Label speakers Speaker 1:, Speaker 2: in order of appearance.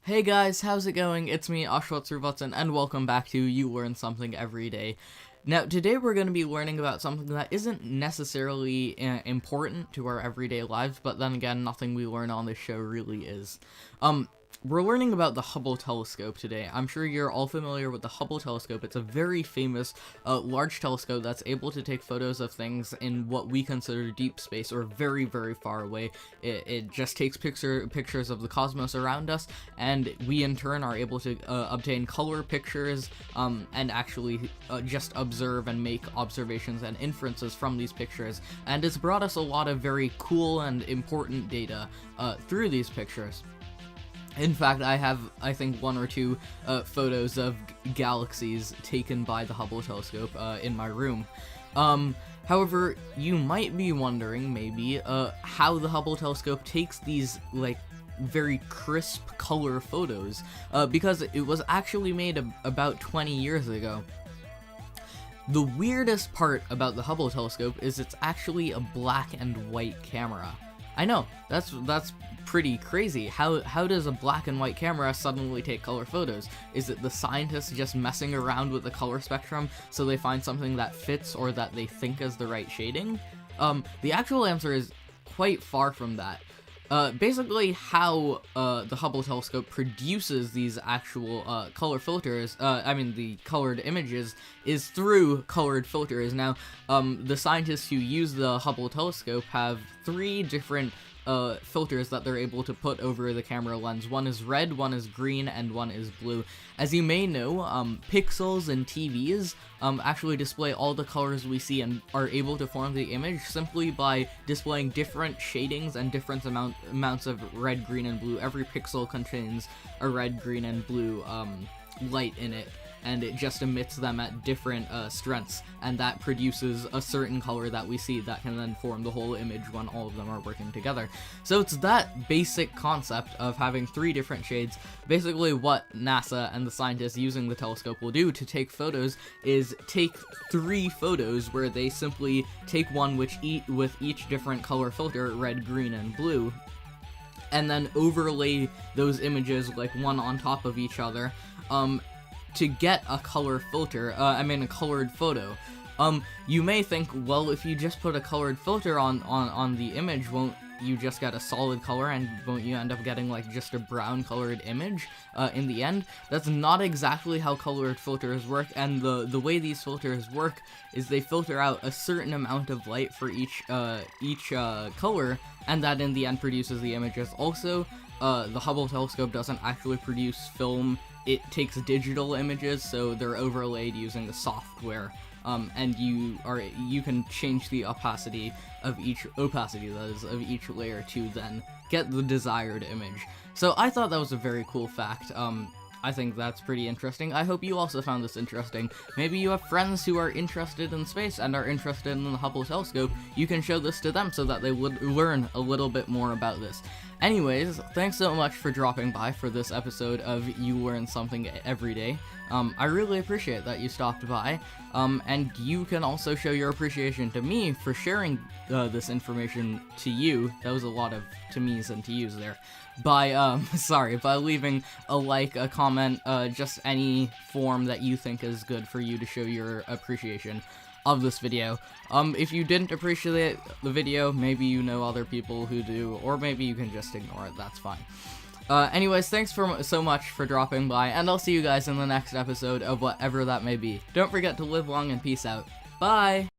Speaker 1: Hey guys, how's it going? It's me, Ashwath Srivatsan, and welcome back to You Learn Something Every Day. Now, today we're going to be learning about something that isn't necessarily important to our everyday lives, but then again, nothing we learn on this show really is. We're learning about the Hubble telescope today. I'm sure you're all familiar with the Hubble telescope. It's a very famous, large telescope that's able to take photos of things in what we consider deep space, or very, very far away. It just takes pictures of the cosmos around us, and we in turn are able to obtain color pictures, and actually just observe and make observations and inferences from these pictures. And it's brought us a lot of very cool and important data through these pictures. In fact, I have, I think, one or two photos of galaxies taken by the Hubble telescope in my room. However, you might be wondering, maybe, how the Hubble telescope takes these, like, very crisp color photos, because it was actually made about 20 years ago. The weirdest part about the Hubble telescope is it's actually a black and white camera. I know, that's pretty crazy. How does a black and white camera suddenly take color photos? Is it the scientists just messing around with the color spectrum so they find something that fits or that they think is the right shading? The actual answer is quite far from that. Basically how the Hubble telescope produces these actual color filters, the colored images, is through colored filters. Now, the scientists who use the Hubble telescope have three different filters that they're able to put over the camera lens. One is red, one is green, and one is blue. As you may know, pixels and TVs actually display all the colors we see and are able to form the image simply by displaying different shadings and different amounts of red, green, and blue. Every pixel contains a red, green, and blue light in it, and it just emits them at different strengths, and that produces a certain color that we see that can then form the whole image when all of them are working together. So it's that basic concept of having three different shades. Basically what NASA and the scientists using the telescope will do to take photos is take three photos where they simply take one with each different color filter, red, green, and blue, and then overlay those images like one on top of each other, to get a color filter, a colored photo. You may think, well, if you just put a colored filter on the image, won't you just get a solid color, and won't you end up getting like just a brown colored image in the end? That's not exactly how colored filters work, and the way these filters work is they filter out a certain amount of light for each color, and that in the end produces the images. Also, the Hubble telescope doesn't actually produce film. It takes digital images, so they're overlaid using the software, and you can change the opacity of each layer to then get the desired image. So I thought that was a very cool fact. I think that's pretty interesting. I hope you also found this interesting. Maybe you have friends who are interested in space and are interested in the Hubble telescope. You can show this to them so that they would learn a little bit more about this. Anyways, thanks so much for dropping by for this episode of You Learn Something Every Day. I really appreciate that you stopped by, and you can also show your appreciation to me for sharing this information to you. That was a lot of to me's and to you's there. By leaving a like, a comment, just any form that you think is good for you to show your appreciation of this video. If you didn't appreciate the video, maybe you know other people who do, or maybe you can just ignore it, that's fine. Anyways, thanks so much for dropping by, and I'll see you guys in the next episode of whatever that may be. Don't forget to live long and peace out. Bye!